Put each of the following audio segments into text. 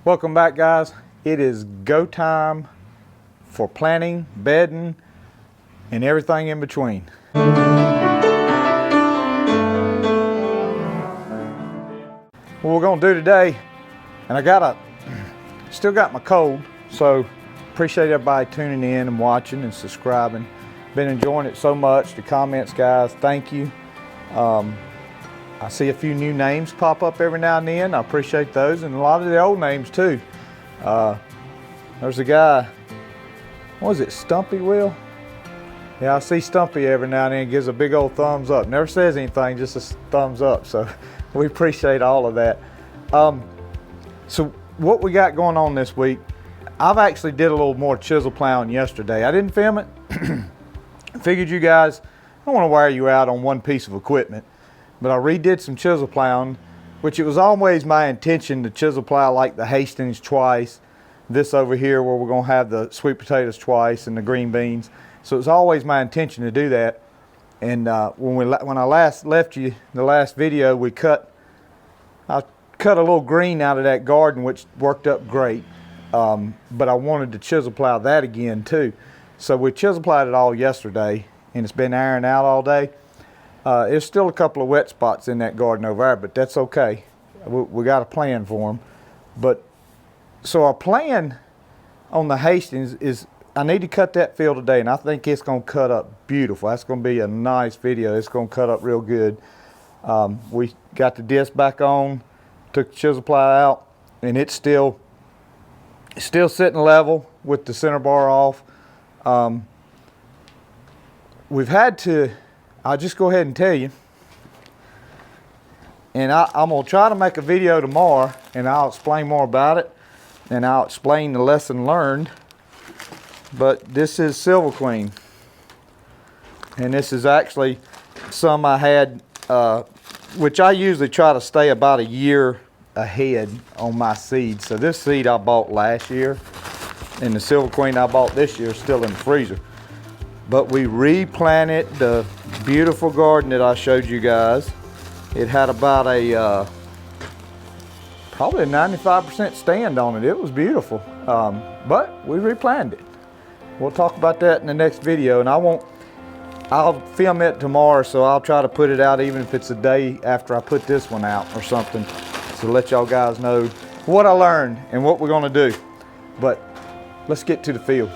Welcome back, guys. It is go time for planting, bedding, and everything in between. What we're gonna do today, and still got my cold, so appreciate everybody tuning in and watching and subscribing. Been enjoying it so much. The comments, guys, thank you. I see a few new names pop up every now and then. I appreciate those, and a lot of the old names too. There's a guy, what was it, Stumpy Will? Yeah, I see Stumpy every now and then, gives a big old thumbs up. Never says anything, just a thumbs up, so we appreciate all of that. So what we got going on this week, I've actually did a little more chisel plowing yesterday. I didn't film it. Figured you guys, I don't want to wear you out on one piece of equipment, but I redid some chisel plowing, which it was always my intention to chisel plow like the Hastings twice, this over here where we're gonna have the sweet potatoes twice and the green beans. So it was always my intention to do that. And when I last left you, the last video, I cut a little green out of that garden, which worked up great. But I wanted to chisel plow that again too. So we chisel plowed it all yesterday, and it's been airing out all day. There's still a couple of wet spots in that garden over there, but that's okay. We got a plan for them. But so our plan on the Hastings is I need to cut that field today, and I think it's going to cut up beautiful. That's going to be a nice video. It's going to cut up real good. We got the disc back on, took the chisel plow out, and it's still sitting level with the center bar off. We've had to, I'll just go ahead and tell you, and I'm going to try to make a video tomorrow, and I'll explain more about it, and I'll explain the lesson learned. But this is Silver Queen, and this is actually some I had, which I usually try to stay about a year ahead on my seeds. So this seed I bought last year, and the Silver Queen I bought this year is still in the freezer. But we replanted the beautiful garden that I showed you guys. It had about a probably a 95% stand on it. It was beautiful, but we replanted it. We'll talk about that in the next video, and I'll film it tomorrow, so I'll try to put it out even if it's a day after I put this one out or something, to let y'all guys know what I learned and what we're gonna do. But let's get to the field.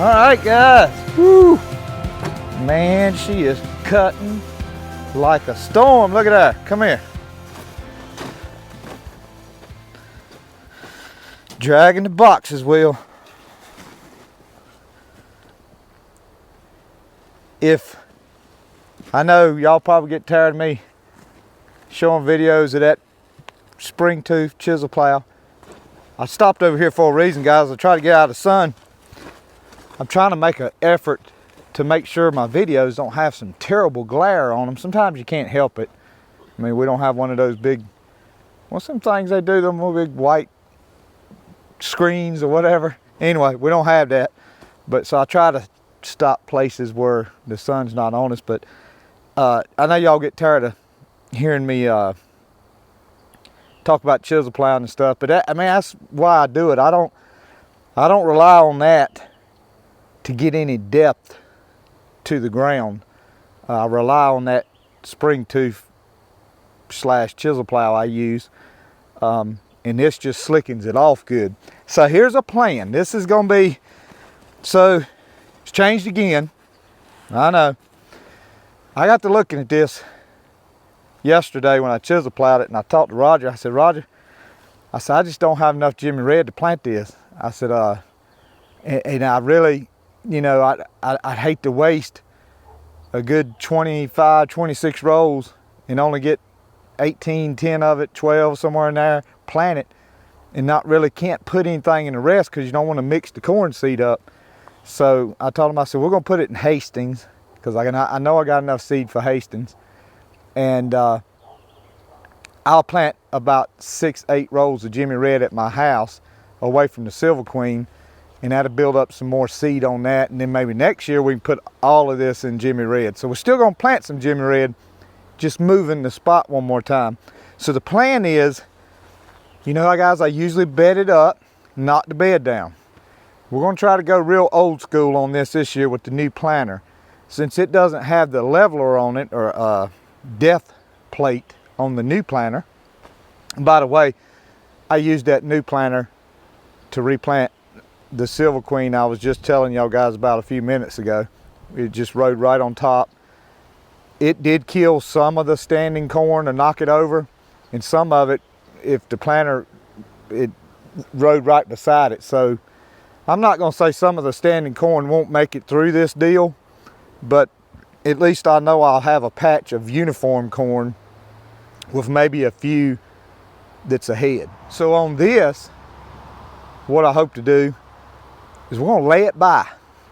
All right, guys. Woo. Man, she is cutting like a storm. Look at that. Come here. Dragging the boxes, Will. If I know y'all probably get tired of me showing videos of that spring tooth chisel plow. I stopped over here for a reason, guys. I try to get out of the sun. I'm trying to make an effort to make sure my videos don't have some terrible glare on them. Sometimes you can't help it. I mean, we don't have one of those big, what's some things they do, them little big white screens or whatever. Anyway, we don't have that. But so I try to stop places where the sun's not on us. But I know y'all get tired of hearing me talk about chisel plowing and stuff. But that, I mean, that's why I do it. I don't rely on that to get any depth to the ground. I rely on that spring tooth / chisel plow I use, and this just slickens it off good. So here's a plan. This is gonna be, so it's changed again. I know. I got to looking at this yesterday when I chisel plowed it, and I talked to Roger. I said, Roger, I just don't have enough Jimmy Red to plant this. I said, and I really, you know, I'd hate to waste a good 25, 26 rolls and only get 18, 10 of it, 12, somewhere in there, plant it, and not really can't put anything in the rest because you don't want to mix the corn seed up. So I told him, I said, we're going to put it in Hastings because I know I got enough seed for Hastings. And I'll plant about 6, 8 rolls of Jimmy Red at my house away from the Silver Queen, and that'll build up some more seed on that, and then maybe next year we can put all of this in Jimmy Red. So we're still gonna plant some Jimmy Red, just moving the spot one more time. So the plan is, you know, guys, I usually bed it up, knock the bed down. We're gonna try to go real old school on this year with the new planter. Since it doesn't have the leveler on it, or depth plate on the new planter. And by the way, I used that new planter to replant the Silver Queen I was just telling y'all guys about a few minutes ago. It just rode right on top. It did kill some of the standing corn or knock it over, and some of it, if the planter, it rode right beside it. So I'm not gonna say some of the standing corn won't make it through this deal, but at least I know I'll have a patch of uniform corn with maybe a few that's ahead. So on this, what I hope to do is we're gonna lay it by.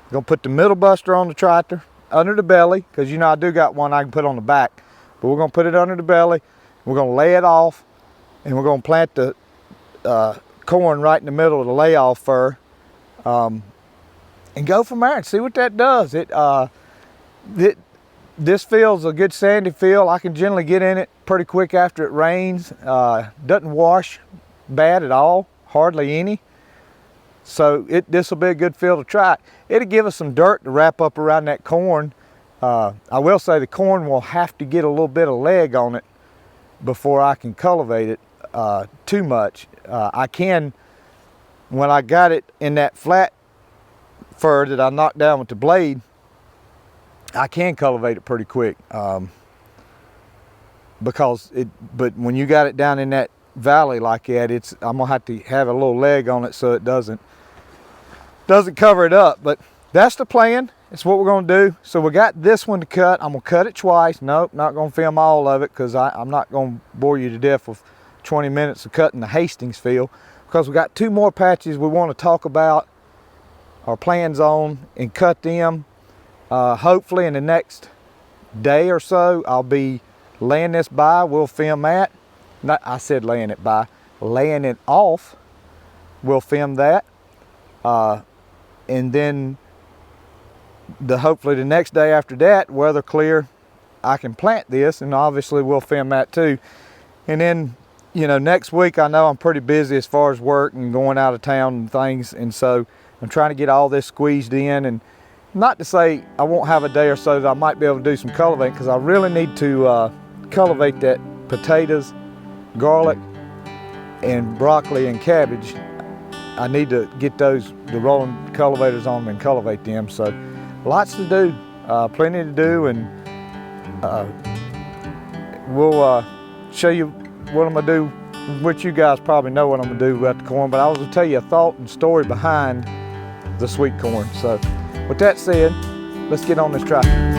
We're gonna put the middle buster on the tractor, under the belly, because you know I do got one I can put on the back, but we're gonna put it under the belly, we're gonna lay it off, and we're gonna plant the corn right in the middle of the layoff fur, and go from there and see what that does. This field's a good sandy field. I can generally get in it pretty quick after it rains. Doesn't wash bad at all, hardly any. So this will be a good field to try. It'll give us some dirt to wrap up around that corn. I will say the corn will have to get a little bit of leg on it before I can cultivate it too much. I can, when I got it in that flat fur that I knocked down with the blade, I can cultivate it pretty quick, because but when you got it down in that valley like that, I'm gonna have to have a little leg on it so it doesn't cover it up. But that's the plan. It's what we're gonna do. So we got this one to cut. I'm gonna cut it twice. Nope, not gonna film all of it because I'm not gonna bore you to death with 20 minutes of cutting the Hastings field, because we got 2 more patches we want to talk about our plans on and cut them. Hopefully in the next day or so, I'll be laying this by. We'll film that. I said laying it by. Laying it off. We'll film that. And then hopefully the next day after that, weather clear, I can plant this, and obviously we'll film that too. And then, you know, next week I know I'm pretty busy as far as work and going out of town and things, and so I'm trying to get all this squeezed in. And not to say I won't have a day or so that I might be able to do some cultivating, because I really need to cultivate that potatoes, garlic, and broccoli and cabbage. I need to get the rolling cultivators on them and cultivate them. So lots to do, plenty to do, and we'll show you what I'm gonna do, which you guys probably know what I'm gonna do about the corn, but I was gonna tell you a thought and story behind the sweet corn. So with that said, let's get on this tractor.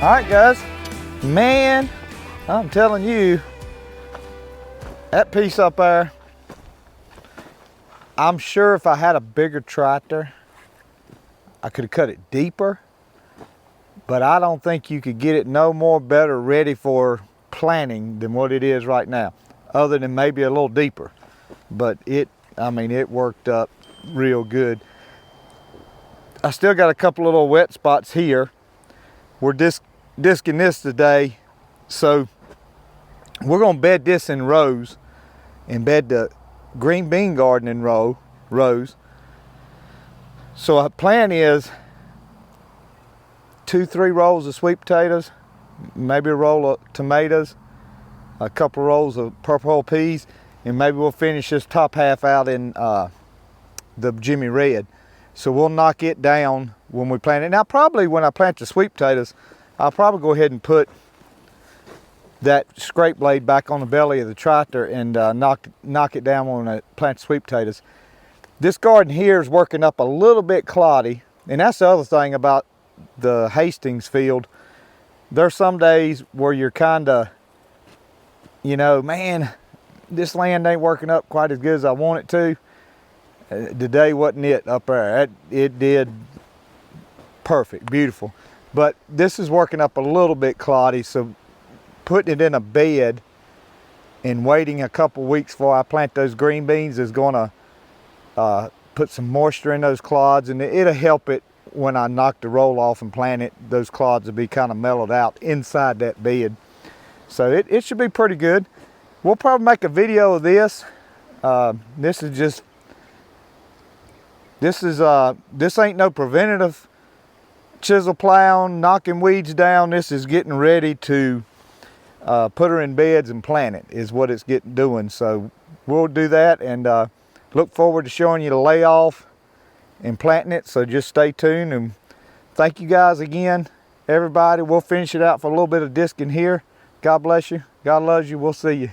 All right, guys, man, I'm telling you, that piece up there, I'm sure if I had a bigger tractor, I could have cut it deeper, but I don't think you could get it no more better ready for planting than what it is right now, other than maybe a little deeper. But I mean, it worked up real good. I still got a couple of little wet spots here. We're disking this today, so we're gonna bed this in rows and bed the green bean garden in rows. So our plan is 2-3 rolls of sweet potatoes, maybe a roll of tomatoes, a couple rolls of purple peas, and maybe we'll finish this top half out in the Jimmy Red. So we'll knock it down when we plant it. Now probably when I plant the sweet potatoes, I'll probably go ahead and put that scrape blade back on the belly of the tractor and knock it down when I plant sweet potatoes. This garden here is working up a little bit cloddy, and that's the other thing about the Hastings field. There's some days where you're kind of, you know, man, this land ain't working up quite as good as I want it to. Today wasn't it up there. It did perfect, beautiful. But this is working up a little bit cloddy, so putting it in a bed and waiting a couple weeks before I plant those green beans is gonna put some moisture in those clods, and it'll help it when I knock the roll off and plant it. Those clods will be kind of mellowed out inside that bed. So it should be pretty good. We'll probably make a video of this. This ain't no preventative chisel plowing, knocking weeds down. This is getting ready to put her in beds and plant it, is what it's doing. So we'll do that, and look forward to showing you the layoff and planting it. So just stay tuned, and thank you guys again, everybody. We'll finish it out for a little bit of disking here. God bless you. God loves you. We'll see you.